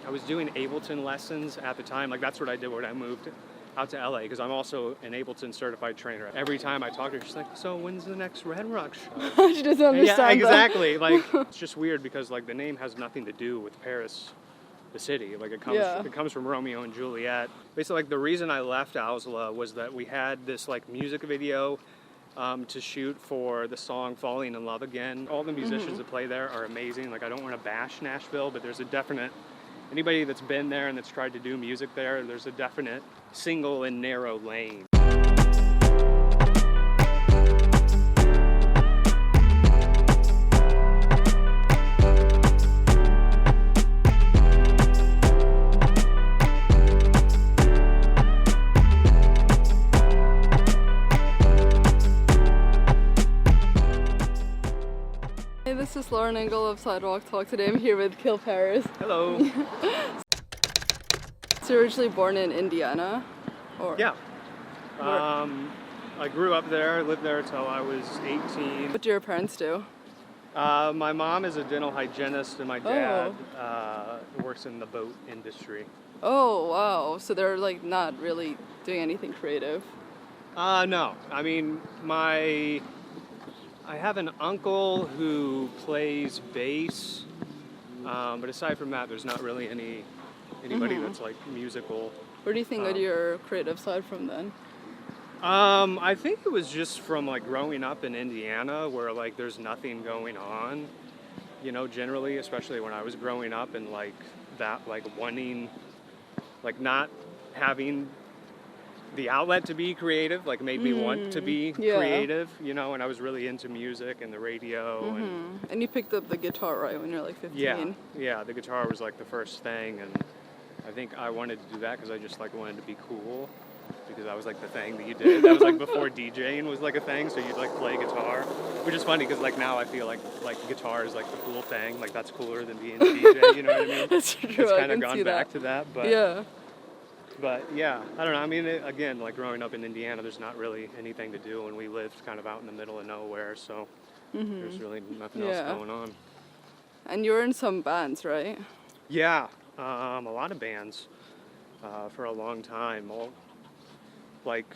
I was doing Ableton lessons at the time. Like that's what I did when I moved out to LA, because I'm also an Ableton certified trainer. Every time I talk to her, she's like, so when's the next Red Rock show? She doesn't understand. Yeah, exactly. Like, it's just weird because like the name has nothing to do with Paris, the city. Like it comes from Romeo and Juliet. Basically, like the reason I left Owsla was that we had this like music video to shoot for the song Falling in Love Again. All the musicians that play there are amazing. Like I don't want to bash Nashville, but there's a definite, anybody that's been there and that's tried to do music there, there's a definite single and narrow lane. Hey, this is Lauren Engel of Sidewalk Talk. Today I'm here with Kill Paris. Hello. So you're originally born in Indiana? Or? Yeah. I grew up there, lived there until I was 18. What do your parents do? My mom is a dental hygienist and my dad works in the boat industry. Oh, wow. So they're like not really doing anything creative? No. I mean, I have an uncle who plays bass, but aside from that, there's not really anybody that's like musical. Where do you think got your creative side from then? I think it was just from like growing up in Indiana where like there's nothing going on, you know, generally, especially when I was growing up, and like that, like wanting, like not having the outlet to be creative, like made me want to be creative, you know, and I was really into music and the radio. And you picked up the guitar, right, when you're like 15? Yeah, the guitar was like the first thing, and I think I wanted to do that because I just like wanted to be cool, because that was like the thing that you did. That was like before DJing was like a thing, so you'd like play guitar, which is funny because like now I feel like guitar is like the cool thing, like that's cooler than being a DJ, you know what I mean? That's true. It's kind of gone back to that, but yeah. But yeah, I don't know. I mean, again, like growing up in Indiana, there's not really anything to do, and we lived kind of out in the middle of nowhere, so there's really nothing else going on. And you were in some bands, right? Yeah, a lot of bands for a long time. Like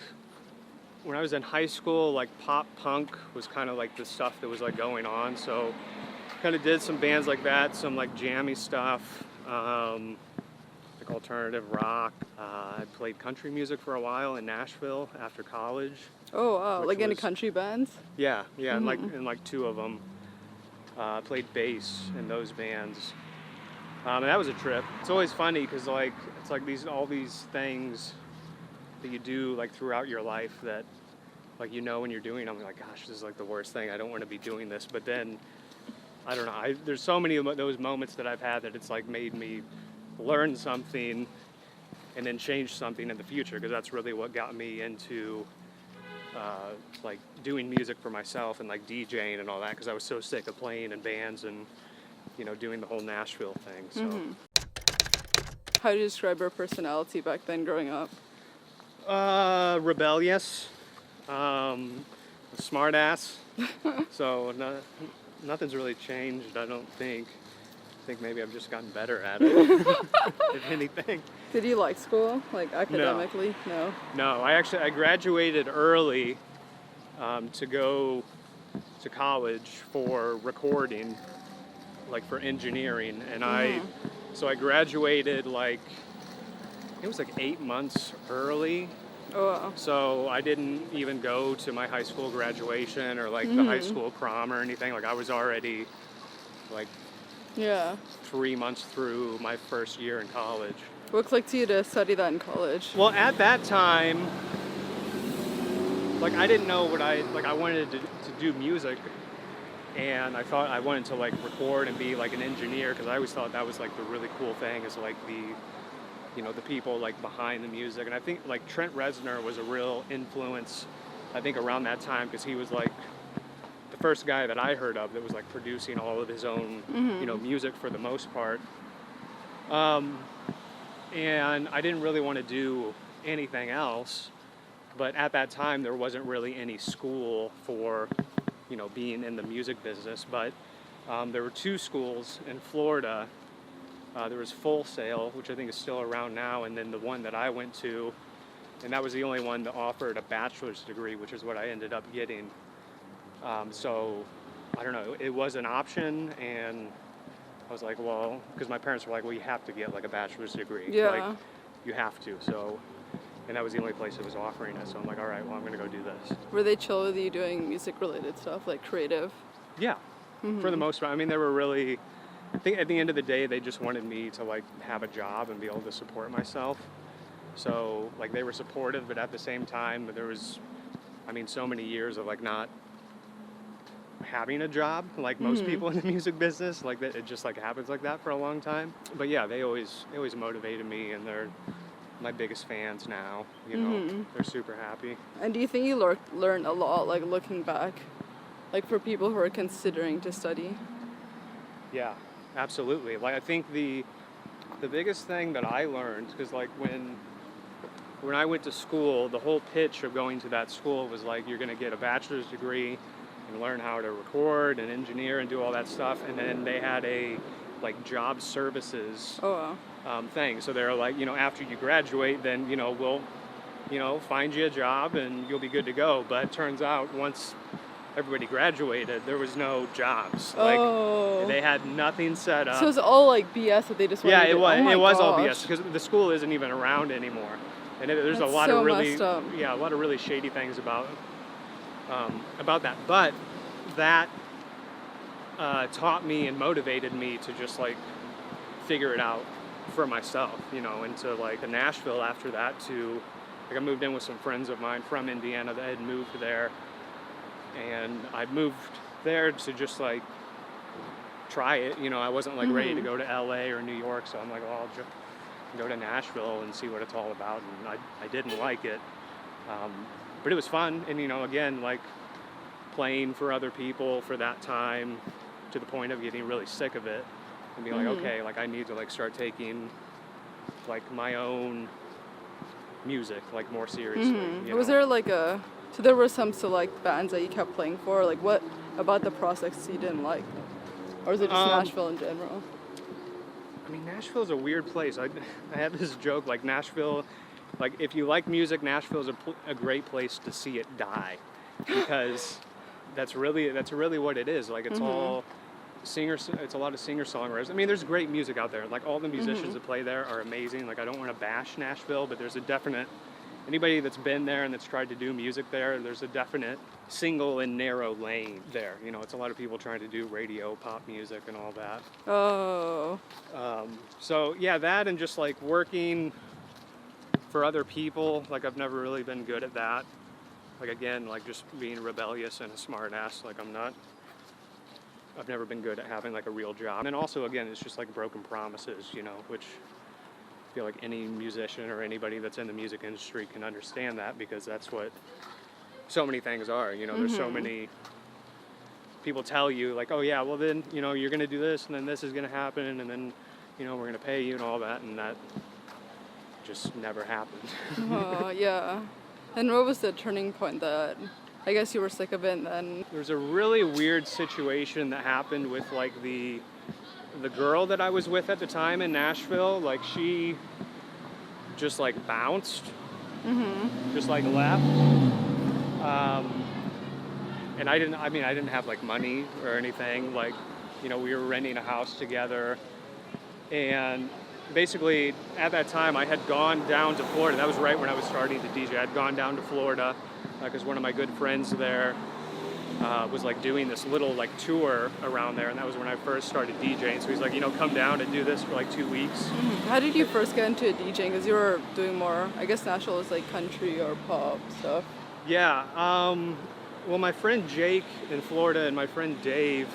when I was in high school, like pop punk was kind of like the stuff that was like going on, so kind of did some bands like that, some like jammy stuff. Alternative rock. I played country music for a while in Nashville after college. Oh wow! Like in country bands? Yeah, and like two of them. Played bass in those bands, and that was a trip. It's always funny because like it's like all these things that you do like throughout your life that like you know when you're doing them, you're like, gosh, this is like the worst thing. I don't want to be doing this, but then I don't know. There's so many of those moments that I've had that it's like made me learn something and then change something in the future, because that's really what got me into like doing music for myself and like DJing and all that, because I was so sick of playing in bands and, you know, doing the whole Nashville thing. So How do you describe your personality back then growing up? Rebellious, smart ass. So nothing's really changed, I don't think. I think maybe I've just gotten better at it, if anything. Did you like school, like academically? No, I graduated early to go to college for recording, like for engineering, and so I graduated like, it was like 8 months early. Oh wow. So I didn't even go to my high school graduation or like the high school prom or anything. Like I was already like 3 months through my first year in college. What looks like to you to study that in college? Well, at that time, like I didn't know what I wanted to do music, and I thought I wanted to like record and be like an engineer, because I always thought that was like the really cool thing, is like the people like behind the music. And I think like Trent Reznor was a real influence, I think, around that time, because he was like the first guy that I heard of that was like producing all of his own, you know, music for the most part. And I didn't really want to do anything else, but at that time there wasn't really any school for, you know, being in the music business. But there were two schools in Florida There was Full Sail, which I think is still around now, and then the one that I went to, and that was the only one that offered a bachelor's degree, which is what I ended up getting. So I don't know, it was an option, and I was like, well, because my parents were like, well, you have to get like a bachelor's degree. Yeah. Like, you have to. So, and that was the only place that was offering it. So I'm like, all right, well, I'm going to go do this. Were they chill with you doing music-related stuff, like creative? Yeah, for the most part. I mean, they were really, I think at the end of the day, they just wanted me to like have a job and be able to support myself. So like they were supportive, but at the same time, there was, I mean, so many years of like not having a job, like most people in the music business, like that, it just like happens like that for a long time. But yeah, they always motivated me, and they're my biggest fans now. You know, they're super happy. And do you think you learned a lot, like looking back, like for people who are considering to study? Yeah, absolutely. Like I think the biggest thing that I learned, because like when I went to school, the whole pitch of going to that school was like, you're going to get a bachelor's degree and learn how to record and engineer and do all that stuff. And then they had a like job services thing. So they're like, you know, after you graduate, then, you know, we'll, you know, find you a job and you'll be good to go. But it turns out once everybody graduated, there was no jobs. Like they had nothing set up. So it's all like BS that they just wanted Yeah, to it do. was. Oh my It was all gosh. BS because the school isn't even around anymore, and there's That's a lot so of really, messed up. yeah, a lot of really shady things about that. But that taught me and motivated me to just like figure it out for myself, you know, and to like Nashville after that. To like I moved in with some friends of mine from Indiana that had moved there, and I moved there to just like try it. You know, I wasn't like ready to go to LA or New York, so I'm like, well, I'll just go to Nashville and see what it's all about. And I didn't like it, but it was fun. And you know, again, like playing for other people for that time, to the point of getting really sick of it and being like, okay, like I need to like start taking like my own music like more seriously. You Was know? there like so there were some select bands that you kept playing for? Like what about the process you didn't like? Or is it just Nashville in general? I mean, Nashville's a weird place. I had this joke, like Nashville, like if you like music, Nashville's a great place to see it die, because that's really what it is. Like it's all singers. It's a lot of singer-songwriters. I mean, there's great music out there. Like all the musicians that play there are amazing. Like I don't want to bash Nashville, but there's a definite, anybody that's been there and that's tried to do music there, there's a definite single and narrow lane there. You know, it's a lot of people trying to do radio, pop music, and all that. Oh. So yeah, that and just like working for other people, like I've never really been good at that. Like again, like just being rebellious and a smart ass. Like I've never been good at having like a real job. And also again, it's just like broken promises, you know, which I feel like any musician or anybody that's in the music industry can understand that, because that's what so many things are. You know, there's so many people tell you like, oh yeah, well then, you know, you're gonna do this and then this is gonna happen and then, you know, we're gonna pay you and all that, and that just never happened. Oh, yeah. And what was the turning point that I guess you were sick of it then? There was a really weird situation that happened with like the girl that I was with at the time in Nashville. Like she just like bounced, just like left. And I didn't have like money or anything. Like, you know, we were renting a house together, and basically at that time I had gone down to Florida. That was right when I was starting to DJ. I'd gone down to Florida because one of my good friends there was like doing this little like tour around there, and that was when I first started DJing. So he's like, you know, come down and do this for like 2 weeks. How did you first get into DJing? Because you were doing more, I guess Nashville is like country or pop stuff. Yeah, well, my friend Jake in Florida and my friend Dave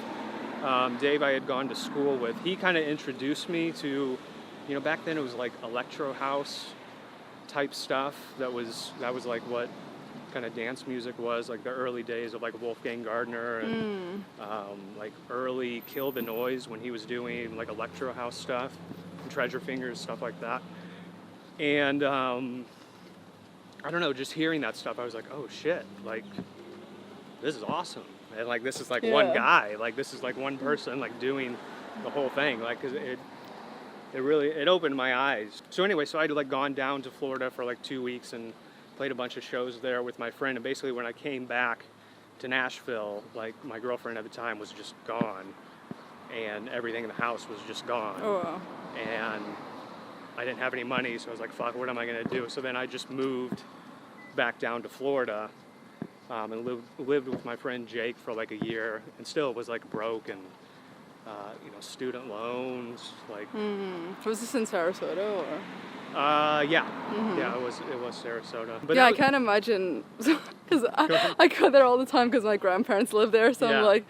I had gone to school with, he kind of introduced me to, you know, back then it was like electro house type stuff. That was like what kind of dance music was, like the early days of like Wolfgang Gardner and like early Kill the Noise when he was doing like electro house stuff, and Treasure Fingers, stuff like that. And I don't know, just hearing that stuff, I was like, oh shit, like this is awesome. And like this is like one guy, like this is like one person like doing the whole thing, like 'cause it opened my eyes. So anyway, so I'd like gone down to Florida for like 2 weeks and played a bunch of shows there with my friend. And basically when I came back to Nashville, like my girlfriend at the time was just gone, and everything in the house was just gone. Oh, wow. And I didn't have any money, so I was like, fuck, what am I gonna do? So then I just moved back down to Florida, and lived with my friend Jake for like a year, and still was like broke, and student loans, like. Was this in Sarasota or? Yeah, yeah, it was Sarasota. But yeah, I can't imagine, because I go there all the time because my grandparents live there, so I'm like,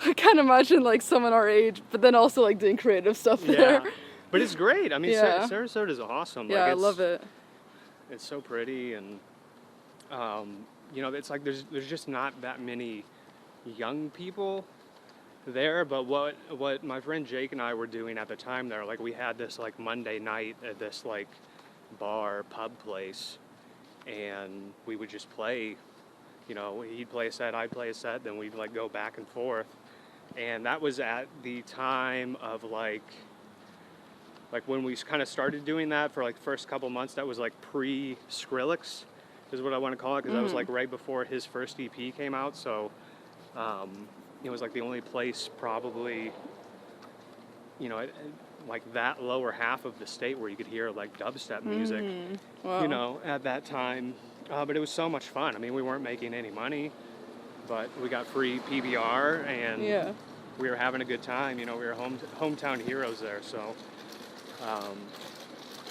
I can't imagine like someone our age, but then also like doing creative stuff there. Yeah, but it's great. I mean, Sarasota is awesome. Yeah, like, I love it. It's so pretty, and it's like there's just not that many young people there. But what my friend Jake and I were doing at the time there, like we had this like Monday night at this like pub place, and we would just play. He'd play a set, I'd play a set, then we'd like go back and forth. And that was at the time of like when we kind of started doing that for like the first couple months. That was like pre-Skrillex is what I want to call it, because that was like right before his first EP came out. So it was like the only place probably, like that lower half of the state where you could hear like dubstep music, Wow. At that time. But it was so much fun. I mean, we weren't making any money, but we got free PBR, and we were having a good time. We were hometown heroes there. So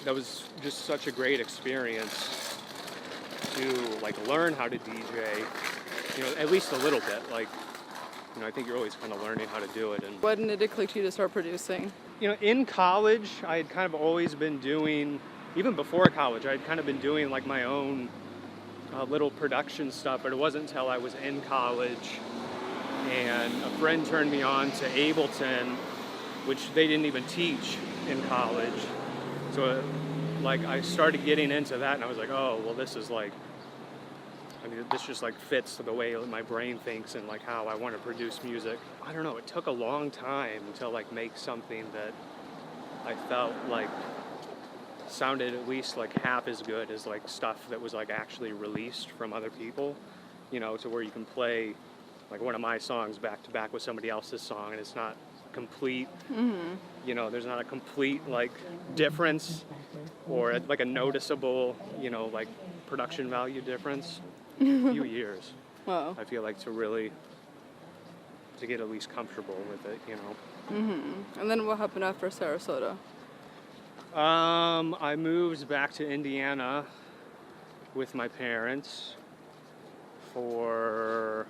that was just such a great experience to like learn how to DJ, at least a little bit. Like, I think you're always kind of learning how to do it. And when did it click to you to start producing? In college, I had kind of always been doing, even before college, I had kind of been doing like my own little production stuff, but it wasn't until I was in college and a friend turned me on to Ableton, which they didn't even teach in college. So like I started getting into that, and I was like, oh, well, this is like, this just like fits the way my brain thinks and like how I want to produce music. I don't know, it took a long time to like make something that I felt like sounded at least like half as good as like stuff that was like actually released from other people, to where you can play like one of my songs back to back with somebody else's song and it's not complete. There's not a complete like difference or like a noticeable, like production value difference. A few years. Wow. I feel like to get at least comfortable with it, And then what happened after Sarasota? I moved back to Indiana with my parents for,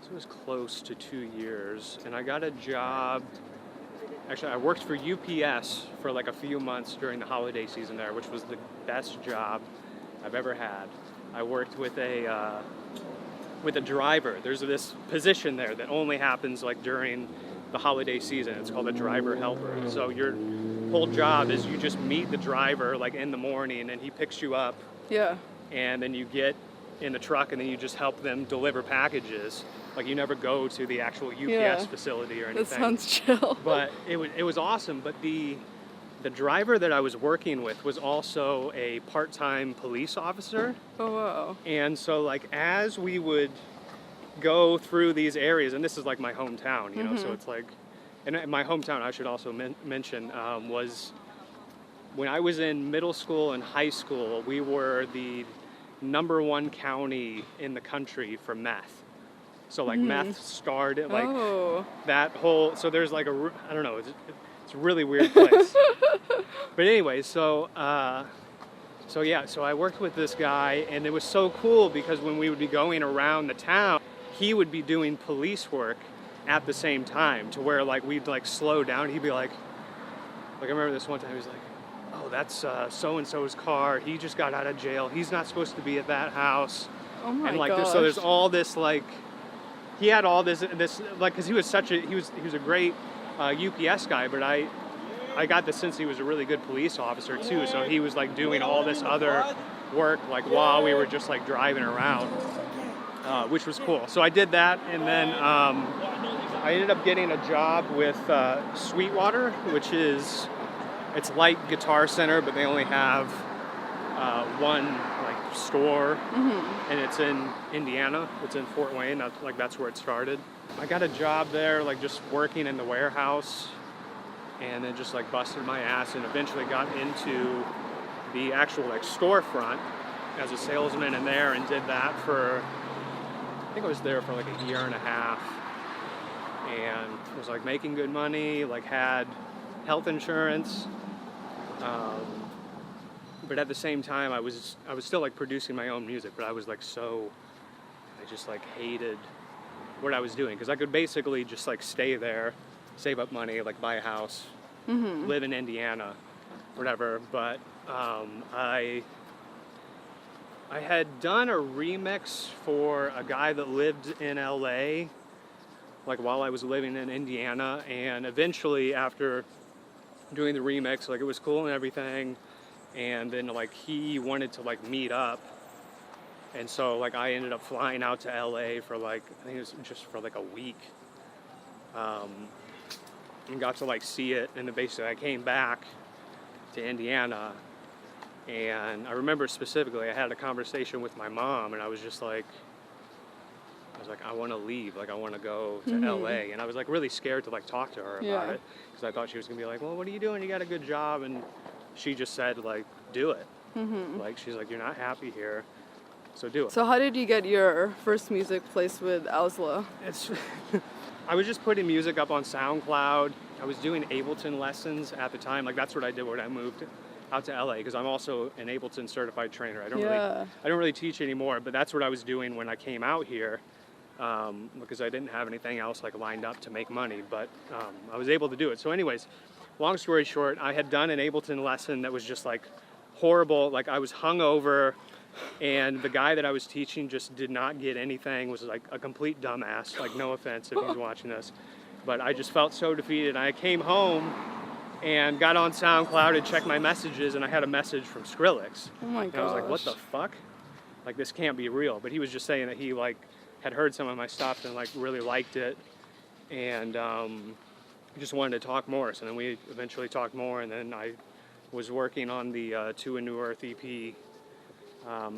it was close to 2 years, and I got a job. Actually, I worked for UPS for like a few months during the holiday season there, which was the best job I've ever had. I worked with a driver. There's this position there that only happens like during the holiday season. It's called a driver helper. So your whole job is you just meet the driver like in the morning, and he picks you up. Yeah. And then you get in the truck, and then you just help them deliver packages. Like you never go to the actual UPS facility or anything. That sounds chill. But it was awesome. But the driver that I was working with was also a part-time police officer. Oh, wow. And so like as we would go through these areas, and this is like my hometown, so it's like, and my hometown, I should also mention, was when I was in middle school and high school, we were the #1 county in the country for meth. So like meth started like that whole, so there's like I don't know, it's a really weird place. But anyway, so I worked with this guy, and it was so cool because when we would be going around the town, he would be doing police work at the same time, to where like we'd like slow down. He'd be like I remember this one time, he was like, oh, that's so-and-so's car. He just got out of jail. He's not supposed to be at that house. Oh my and like gosh. so there's all this like, he had all this like, because he was a great UPS guy, but I got the sense he was a really good police officer too. So he was like doing all this other work like while we were just like driving around, which was cool. So I did that, and then I ended up getting a job with Sweetwater, which is, it's like Guitar Center, but they only have one like store, and it's in Indiana. It's in Fort Wayne. That's where it started. I got a job there, like just working in the warehouse, and then just like busted my ass, and eventually got into the actual like storefront as a salesman in there, and did that for, I think I was there for like a year and a half, and was like making good money, like had health insurance, but at the same time I was still like producing my own music, but I was like I just like hated what I was doing, because I could basically just like stay there, save up money, like buy a house, live in Indiana, whatever, but I had done a remix for a guy that lived in LA, like while I was living in Indiana, and eventually after doing the remix, like it was cool and everything, and then like he wanted to like meet up, and so like I ended up flying out to LA for like, I think it was just for like a week, and got to like see it, and then basically I came back to Indiana, and I remember specifically I had a conversation with my mom, and I was like, I want to leave, like I want to go to LA, and I was like really scared to like talk to her about it, because I thought she was gonna be like, well, what are you doing? You got a good job, and she just said like, do it. Like she's like, you're not happy here, so do it. So how did you get your first music placed with Owsla? I was just putting music up on SoundCloud. I was doing Ableton lessons at the time. Like that's what I did when I moved out to LA, because I'm also an Ableton certified trainer. I don't really teach anymore, but that's what I was doing when I came out here, because I didn't have anything else like lined up to make money, but I was able to do it. So anyways, long story short, I had done an Ableton lesson that was just like horrible. Like I was hungover, and the guy that I was teaching just did not get anything, was like a complete dumbass, like no offense if he's watching this, but I just felt so defeated. I came home and got on SoundCloud and checked my messages, and I had a message from Skrillex. Oh my gosh. I was like, what the fuck? Like this can't be real. But he was just saying that he like had heard some of my stuff and like really liked it, and just wanted to talk more. So then we eventually talked more, and then I was working on the To a New Earth EP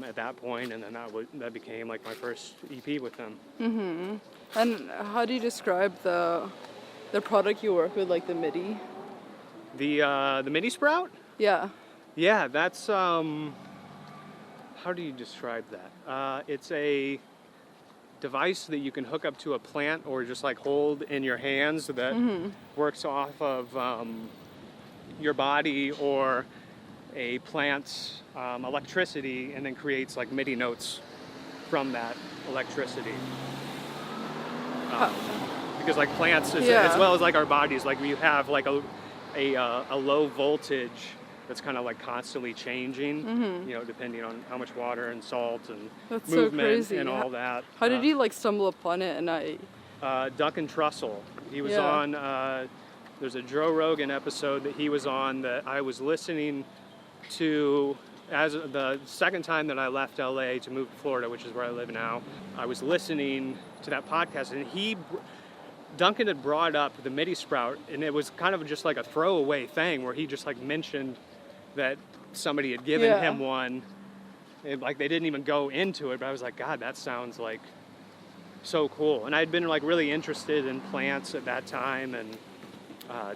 at that point, and then that became like my first EP with them. And how do you describe the product you work with, like the MIDI? The MIDI Sprout? Yeah. Yeah, that's how do you describe that? It's a device that you can hook up to a plant or just like hold in your hands that works off of your body or a plant's electricity, and then creates like MIDI notes from that electricity. Because like plants, as well as like our bodies, like we have like a low voltage that's kind of like constantly changing, you know, depending on how much water and salt and That's movement so crazy. and all that. How did you like stumble upon it? And Duncan Trussell, he was on, there's a Joe Rogan episode that he was on that I was listening to as the second time that I left LA to move to Florida, which is where I live now. I was listening to that podcast, and Duncan had brought up the MIDI Sprout, and it was kind of just like a throwaway thing where he just like mentioned that somebody had given him one, and like they didn't even go into it, but I was like, God, that sounds like so cool. And I'd been like really interested in plants at that time, and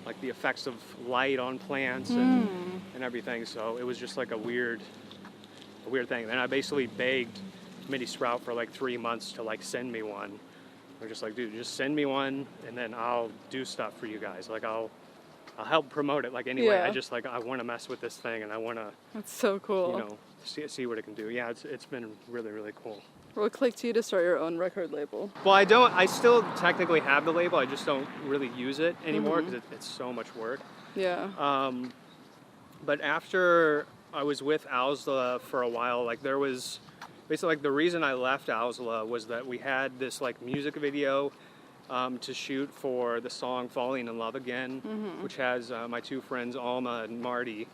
like the effects of light on plants and everything, so it was just like a weird thing. Then I basically begged MIDI Sprout for like 3 months to like send me one. They're just like, dude, just send me one, and then I'll do stuff for you guys. Like I'll help promote it. Like anyway, I just like I want to mess with this thing, and I want to. That's so cool. You know, see what it can do. Yeah, it's been really, really cool. What clicked you to start your own record label? Well, I still technically have the label. I just don't really use it anymore because it's so much work. Yeah. But after I was with Owsla for a while, like there was basically like the reason I left Owsla was that we had this like music video to shoot for the song Falling in Love Again, which has my two friends Alma and Marty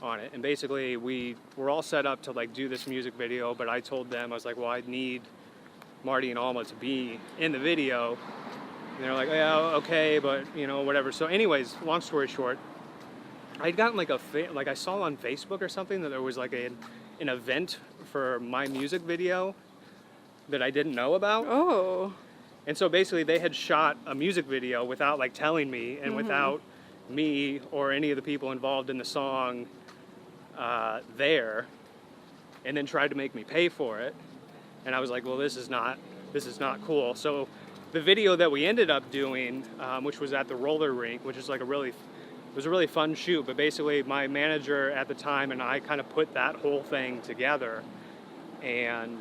on it. And basically we were all set up to like do this music video, but I told them, I was like, well, I need Marty and Alma to be in the video, And they're like, yeah, okay, but you know, whatever. So anyways, long story short, I'd gotten like I saw on Facebook or something that there was like an event for my music video that I didn't know about. Oh. And so basically they had shot a music video without like telling me and without me or any of the people involved in the song there, and then tried to make me pay for it. And I was like, well, this is not cool. So the video that we ended up doing, which was at the roller rink, which is like it was a really fun shoot, but basically my manager at the time and I kind of put that whole thing together, and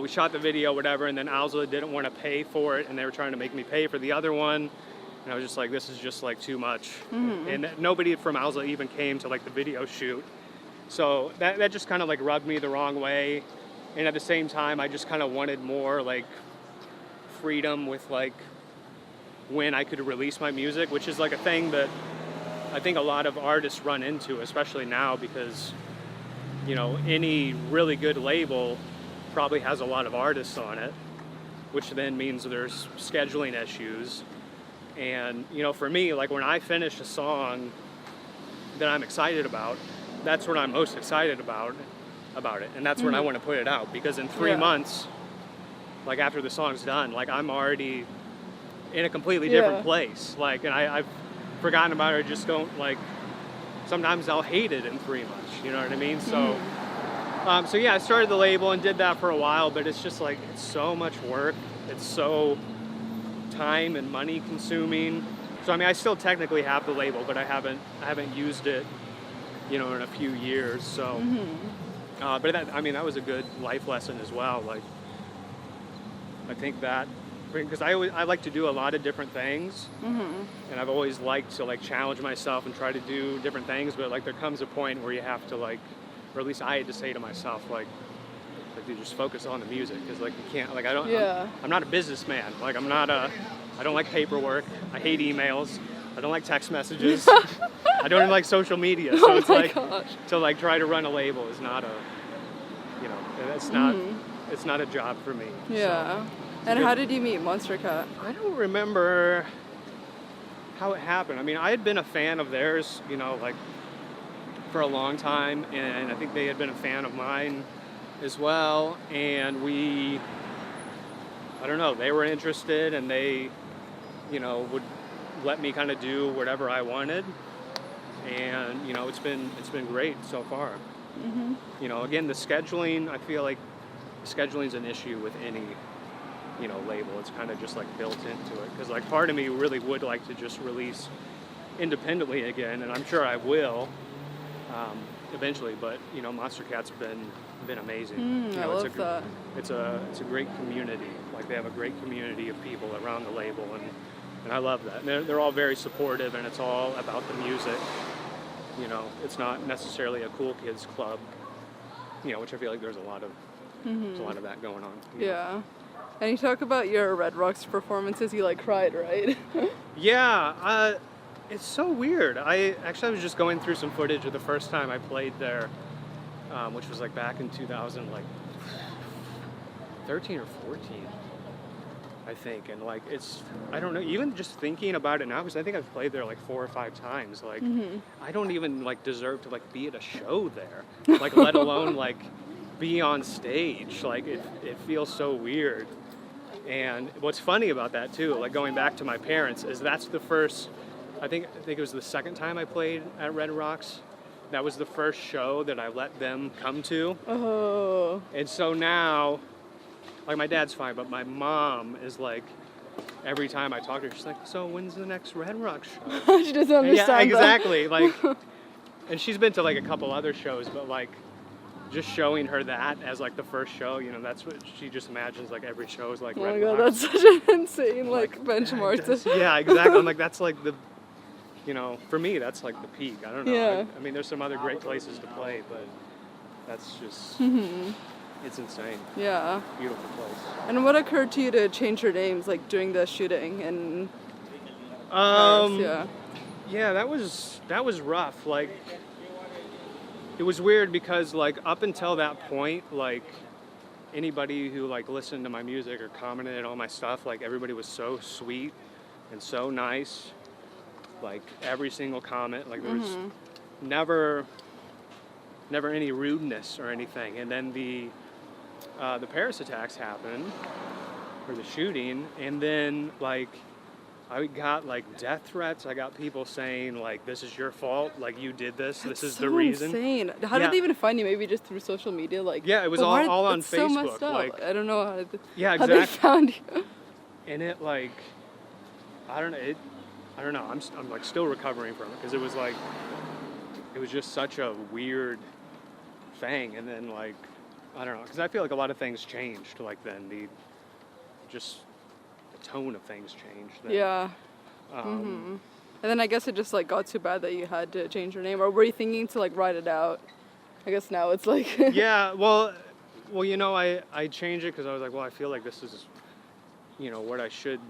we shot the video, whatever, and then Owsla didn't want to pay for it, and they were trying to make me pay for the other one, and I was just like, this is just like too much. And nobody from Owsla even came to like the video shoot, so that just kind of like rubbed me the wrong way. And at the same time, I just kind of wanted more like freedom with like when I could release my music, which is like a thing that I think a lot of artists run into, especially now, because, you know, any really good label probably has a lot of artists on it, which then means there's scheduling issues. And, you know, for me, like when I finish a song that I'm excited about, that's when I'm most excited about it, and that's when I want to put it out, because in 3 months, like after the song's done, like I'm already in a completely different place, like, and I've forgotten about it, or just don't, like, sometimes I'll hate it in 3 months, you know what I mean? So so yeah, I started the label and did that for a while, but it's just like, it's so much work, it's so time and money consuming. So I mean, I still technically have the label, but I haven't used it, you know, in a few years. So but that was a good life lesson as well. Like, I think that, because I like to do a lot of different things, and I've always liked to like challenge myself and try to do different things, but like there comes a point where you have to like, or at least I had to say to myself, like dude, just focus on the music, because like you can't, like I'm not a businessman, like I don't like paperwork, I hate emails, I don't like text messages, I don't even like social media, so it's like, to like try to run a label is not a, you know, it's not a job for me. Yeah. So, and how did you meet Monstercat? I don't remember how it happened. I mean, I had been a fan of theirs, you know, like for a long time, and I think they had been a fan of mine as well, and I don't know, they were interested, and they, you know, would let me kind of do whatever I wanted, and you know, it's been great so far. You know, again, the scheduling, I feel like scheduling's an issue with any, you know, label. It's kind of just like built into it, because like part of me really would like to just release independently again, and I'm sure I will eventually, but you know, Monstercat's been amazing. You know, I love that. It's a great community. Like, they have a great community of people around the label, and I love that. And they're all very supportive, and it's all about the music. You know, it's not necessarily a cool kids club, you know, which I feel like there's a lot of that going on. Yeah. And you talk about your Red Rocks performances, you like cried, right? Yeah, it's so weird. I was just going through some footage of the first time I played there, which was like back in 2013 or 14, I think. And like, I don't know, even just thinking about it now, because I think I've played there like 4 or 5 times. Like, I don't even like deserve to like be at a show there, like let alone like be on stage. Like, it feels so weird. And what's funny about that too, like going back to my parents, is that's the first, I think it was the second time I played at Red Rocks. That was the first show that I let them come to. Oh. And so now, like, my dad's fine, but my mom is like, every time I talk to her, she's like, so when's the next Red Rocks show? She doesn't understand. Yeah, exactly. Like, and she's been to like a couple other shows, but like, just showing her that as like the first show, you know, that's what she just imagines, like every show is like oh Red my god, Rocks. that's such an insane like benchmark. Yeah, exactly. I'm like, that's like the, you know, for me, that's like the peak. I don't know. Yeah. I mean, there's some other great places to play, but that's just, it's insane. Yeah. Beautiful place. And what occurred to you to change your names, like during the shooting and? Yeah, that was rough. Like, it was weird because like up until that point, like anybody who like listened to my music or commented on my stuff, like everybody was so sweet and so nice. Like every single comment, like there was never any rudeness or anything. And then the Paris attacks happened, or the shooting, and then like I got like death threats. I got people saying like, "This is your fault. Like you did this. This is the reason." Insane. How did they even find you? Maybe just through social media, like. Yeah, it was all on Facebook. So messed up. Like, I don't know how. Yeah, exactly. How they found you. And it like, I don't know. I'm like still recovering from it, because it was like, it was just such a weird thing. And then like, I don't know, because I feel like a lot of things changed like then. The tone of things changed then. Yeah. And then I guess it just like got too bad that you had to change your name, or were you thinking to like write it out? I guess now it's like. Yeah, well, you know, I changed it because I was like, well, I feel like this is, you know, what I should,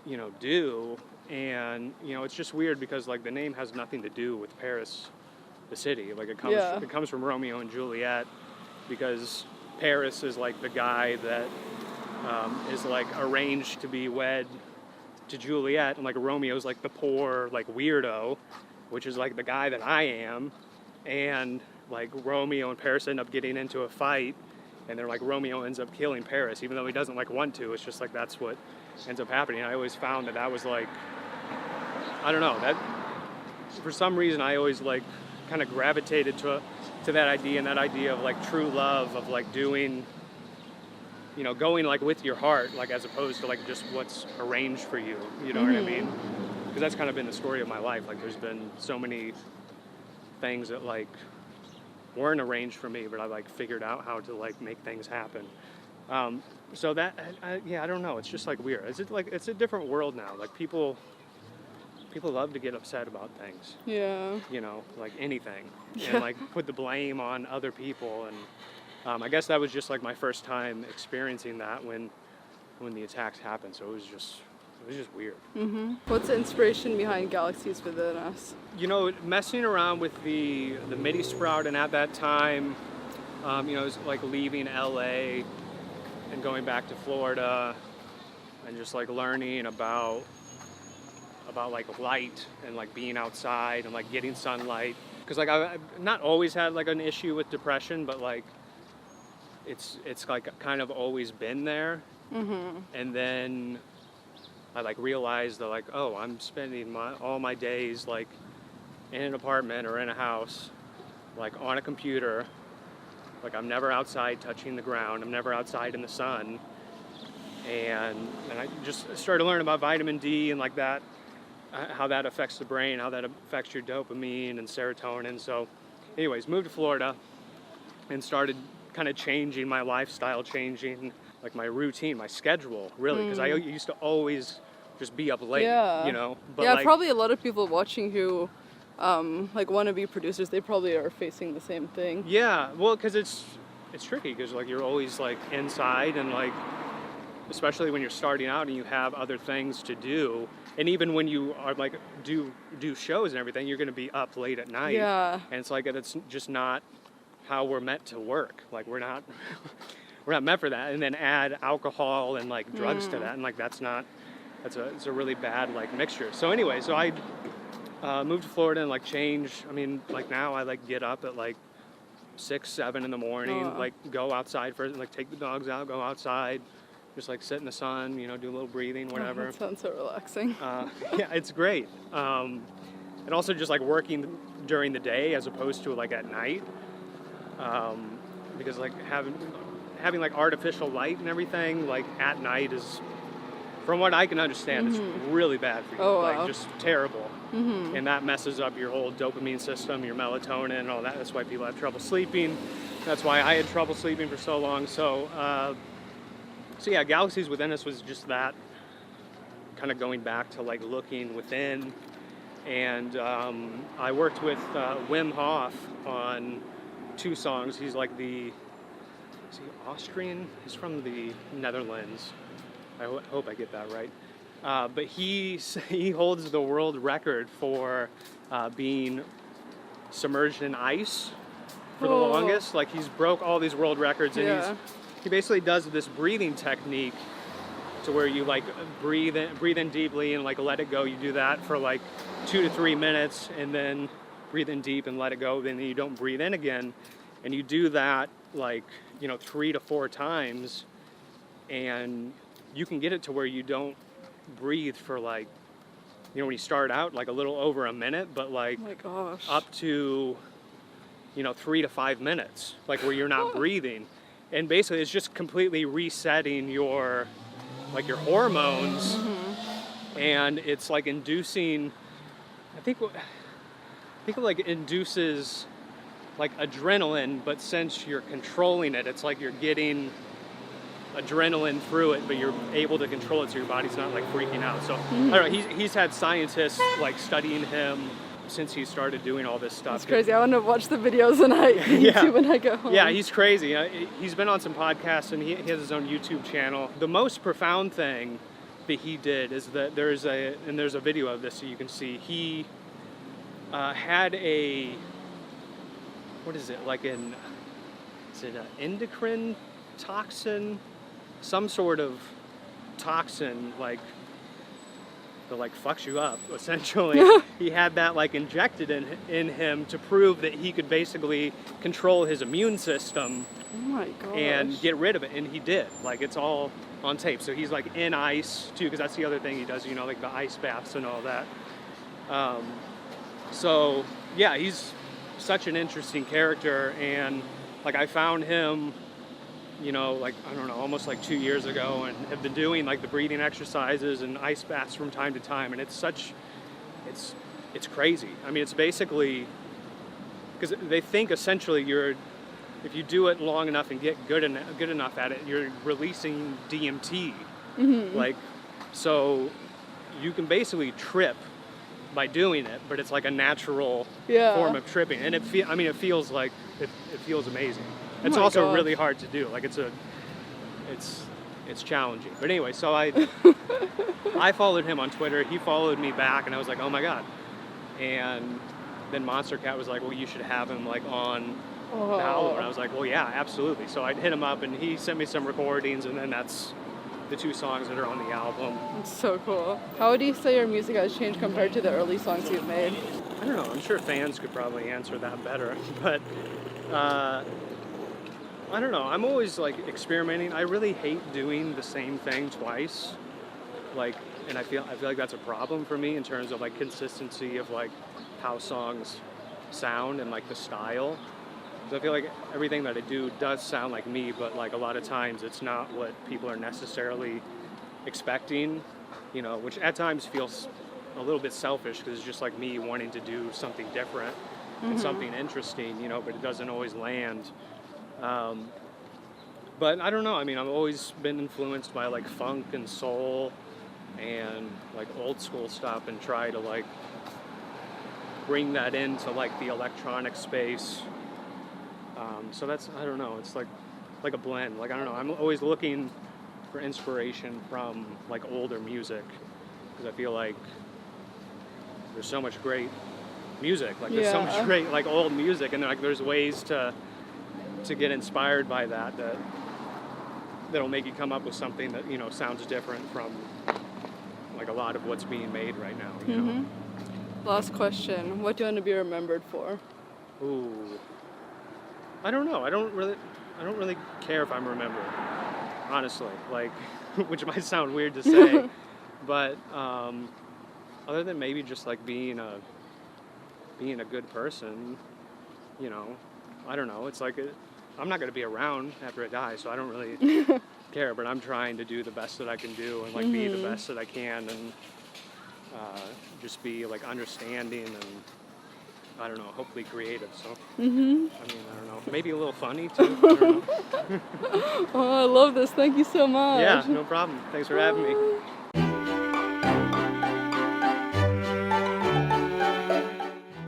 you know, do. And you know, it's just weird because like the name has nothing to do with Paris, the city. Like it comes from Romeo and Juliet, because Paris is like the guy that is like arranged to be wed to Juliet, and like Romeo's like the poor like weirdo, which is like the guy that I am. And like Romeo and Paris end up getting into a fight, and then like Romeo ends up killing Paris, even though he doesn't like want to. It's just like that's what ends up happening. I always found that was like, I don't know, that for some reason I always like kind of gravitated to that idea, and that idea of like true love, of like doing, you know, going like with your heart, like as opposed to like just what's arranged for you, you know what I mean? Because that's kind of been the story of my life. Like there's been so many things that like weren't arranged for me, but I like figured out how to like make things happen. So that, I don't know. It's just like weird. It's a different world now. Like people love to get upset about things. Yeah. You know, like anything, and like put the blame on other people. And I guess that was just like my first time experiencing that when the attacks happened. So it was just weird. What's the inspiration behind Galaxies Within Us? You know, messing around with the MIDI sprout, and at that time, you know, it was like leaving LA and going back to Florida, and just like learning about like light and like being outside and like getting sunlight. Because like I've not always had like an issue with depression, but like it's like kind of always been there. And then I like realized that like, oh, I'm spending all my days like in an apartment or in a house, like on a computer. Like I'm never outside touching the ground. I'm never outside in the sun. And I just started learning about vitamin D and like that, how that affects the brain, how that affects your dopamine and serotonin. So anyways, moved to Florida and started kind of changing my lifestyle, changing like my routine, my schedule, really, because I used to always just be up late, you know. But yeah, like, probably a lot of people watching who like want to be producers, they probably are facing the same thing. Yeah, well, because it's tricky, because like you're always like inside, and like especially when you're starting out and you have other things to do, and even when you are like do shows and everything, you're going to be up late at night. Yeah. And it's like that's just not how we're meant to work. Like we're not meant for that. And then add alcohol and like drugs to that, and like it's a really bad like mixture. So anyway, so I moved to Florida and like changed. I mean, like now I like get up at like 6, 7 in the morning, like go outside first, like take the dogs out, go outside, just like sit in the sun, you know, do a little breathing, whatever. That sounds so relaxing. Yeah, it's great. And also just like working during the day as opposed to like at night, because like having like artificial light and everything like at night is, from what I can understand, it's really bad for you. Like just terrible. And that messes up your whole dopamine system, your melatonin, and all that. That's why people have trouble sleeping. That's why I had trouble sleeping for so long. So yeah, Galaxies Within Us was just that, kind of going back to like looking within. And I worked with Wim Hof on 2 songs. He's like is he Austrian? He's from the Netherlands. I hope I get that right. But he holds the world record for being submerged in ice for the longest. Like he's broke all these world records, and he basically does this breathing technique to where you like breathe in deeply and like let it go. You do that for like 2 to 3 minutes, and then breathe in deep and let it go. Then you don't breathe in again, and you do that like 3 to 4 times, and you can get it to where you don't breathe for like when you start out like a little over a minute, but like oh my gosh, up to 3 to 5 minutes, like where you're not breathing. And basically it's just completely resetting your hormones, and it's like inducing, I think it like induces like adrenaline, but since you're controlling it, it's like you're getting adrenaline through it, but you're able to control it so your body's not like freaking out. So I don't know, he's had scientists like studying him since he started doing all this stuff. It's crazy. I want to watch the videos when I get home. Yeah, he's crazy. He's been on some podcasts, and he has his own YouTube channel. The most profound thing that he did is that there's a video of this so you can see. He had a, what is it, like is it an endocrine toxin, some sort of toxin like that like fucks you up essentially. He had that like injected in him to prove that he could basically control his immune system. Oh my gosh. And get rid of it, and he did. Like it's all on tape. So he's like in ice too, because that's the other thing he does, like the ice baths and all that. So yeah, he's such an interesting character, and like I found him like, I don't know, almost like 2 years ago, and have been doing like the breathing exercises and ice baths from time to time, and it's it's crazy. I mean, it's basically, because they think essentially if you do it long enough and get good enough at it, you're releasing DMT. Like, so you can basically trip by doing it, but it's like a natural form of tripping, and it feels like it feels amazing. It's also really hard to do. Like it's challenging. But anyway, so I followed him on Twitter. He followed me back, and I was like, oh my god. And then Monstercat was like, well, you should have him like on the album. And I was like, well, yeah, absolutely. So I hit him up, and he sent me some recordings, and then that's the 2 songs that are on the album. It's so cool. How would you say your music has changed compared to the early songs you've made? I don't know. I'm sure fans could probably answer that better, but I don't know. I'm always like experimenting. I really hate doing the same thing twice. Like, and I feel like that's a problem for me in terms of like consistency of like how songs sound and like the style. So I feel like everything that I do does sound like me, but like a lot of times it's not what people are necessarily expecting, which at times feels a little bit selfish, because it's just like me wanting to do something different and something interesting, but it doesn't always land. But I don't know. I mean, I've always been influenced by like funk and soul and like old school stuff, and try to like bring that into like the electronic space. So that's, I don't know, it's like a blend. Like, I don't know, I'm always looking for inspiration from like older music, because I feel like there's so much great music. Like there's so much great like old music, and like there's ways to get inspired by that'll make you come up with something that sounds different from like a lot of what's being made right now. Last question: what do you want to be remembered for? Ooh, I don't know. I don't really care if I'm remembered, honestly. Like, which might sound weird to say, but other than maybe just like being a good person, I don't know. It's like I'm not going to be around after I die, so I don't really care. But I'm trying to do the best that I can do, and like be the best that I can, and just be like understanding, and I don't know, hopefully creative. So I mean, I don't know, maybe a little funny too. I don't know. Oh, I love this. Thank you so much. Yeah, no problem. Thanks for having me.